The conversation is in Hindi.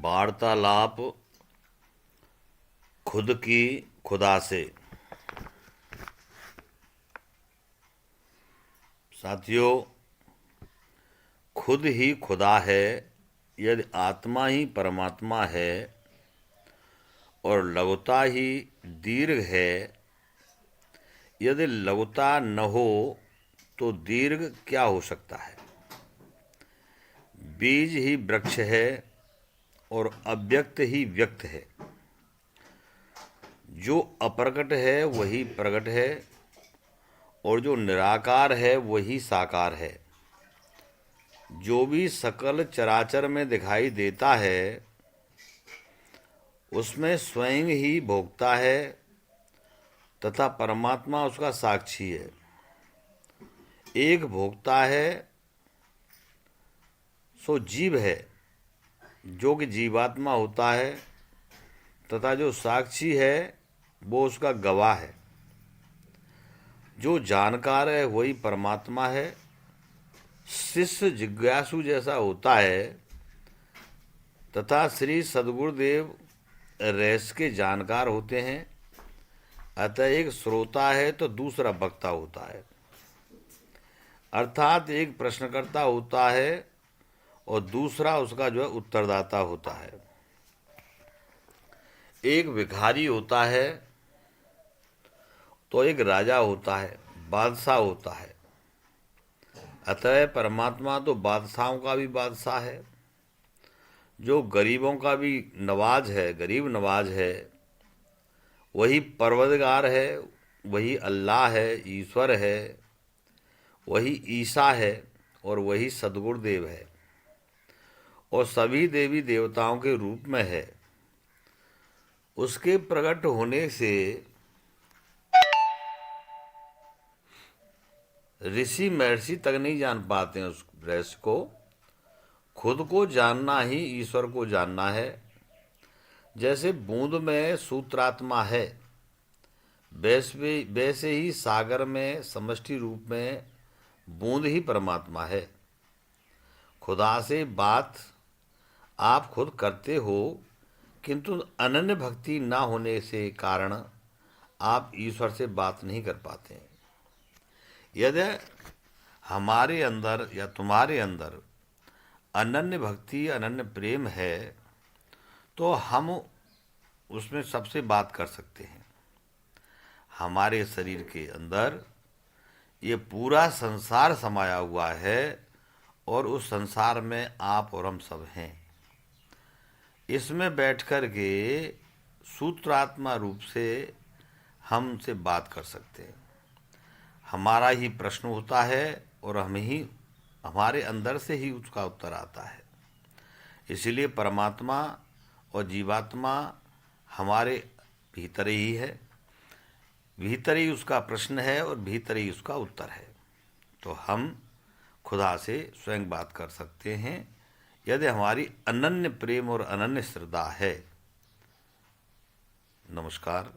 वार्तालाप खुद की खुदा से। साथियों, खुद ही खुदा है यदि आत्मा ही परमात्मा है और लघुता ही दीर्घ है। यदि लघुता न हो तो दीर्घ क्या हो सकता है। बीज ही वृक्ष है और अव्यक्त ही व्यक्त है। जो अप्रकट है वही प्रकट है और जो निराकार है वही साकार है। जो भी सकल चराचर में दिखाई देता है उसमें स्वयं ही भोगता है तथा परमात्मा उसका साक्षी है। एक भोगता है सो जीव है जो कि जीवात्मा होता है तथा जो साक्षी है वो उसका गवाह है। जो जानकार है वही परमात्मा है। शिष्य जिज्ञासु जैसा होता है तथा श्री सद्गुरुदेव रहस्य के जानकार होते हैं। अतः एक श्रोता है तो दूसरा वक्ता होता है, अर्थात एक प्रश्नकर्ता होता है और दूसरा उसका जो है उत्तरदाता होता है। एक भिखारी होता है तो एक राजा होता है, बादशाह होता है। अतः परमात्मा तो बादशाहों का भी बादशाह है, जो गरीबों का भी नवाज है, गरीब नवाज है। वही परवरदिगार है, वही अल्लाह है, ईश्वर है, वही ईसा है और वही सद्गुरुदेव है और सभी देवी देवताओं के रूप में है। उसके प्रकट होने से ऋषि महर्षि तक नहीं जान पाते हैं उस रहस्य को। खुद को जानना ही ईश्वर को जानना है। जैसे बूंद में सूत्रात्मा है वैसे ही सागर में समष्टि रूप में बूंद ही परमात्मा है। खुदा से बात आप खुद करते हो, किंतु अनन्य भक्ति ना होने से कारण आप ईश्वर से बात नहीं कर पाते। यदि हमारे अंदर या तुम्हारे अंदर अनन्य भक्ति, अनन्य प्रेम है तो हम उसमें सबसे बात कर सकते हैं। हमारे शरीर के अंदर ये पूरा संसार समाया हुआ है और उस संसार में आप और हम सब हैं। इसमें बैठकर के सूत्रात्मा रूप से हमसे बात कर सकते हैं। हमारा ही प्रश्न होता है और हमारे अंदर से ही उसका उत्तर आता है। इसीलिए परमात्मा और जीवात्मा हमारे भीतर ही है, भीतर ही उसका प्रश्न है और भीतर ही उसका उत्तर है। तो हम खुदा से स्वयं बात कर सकते हैं यदि हमारी अनन्य प्रेम और अनन्य श्रद्धा है। नमस्कार।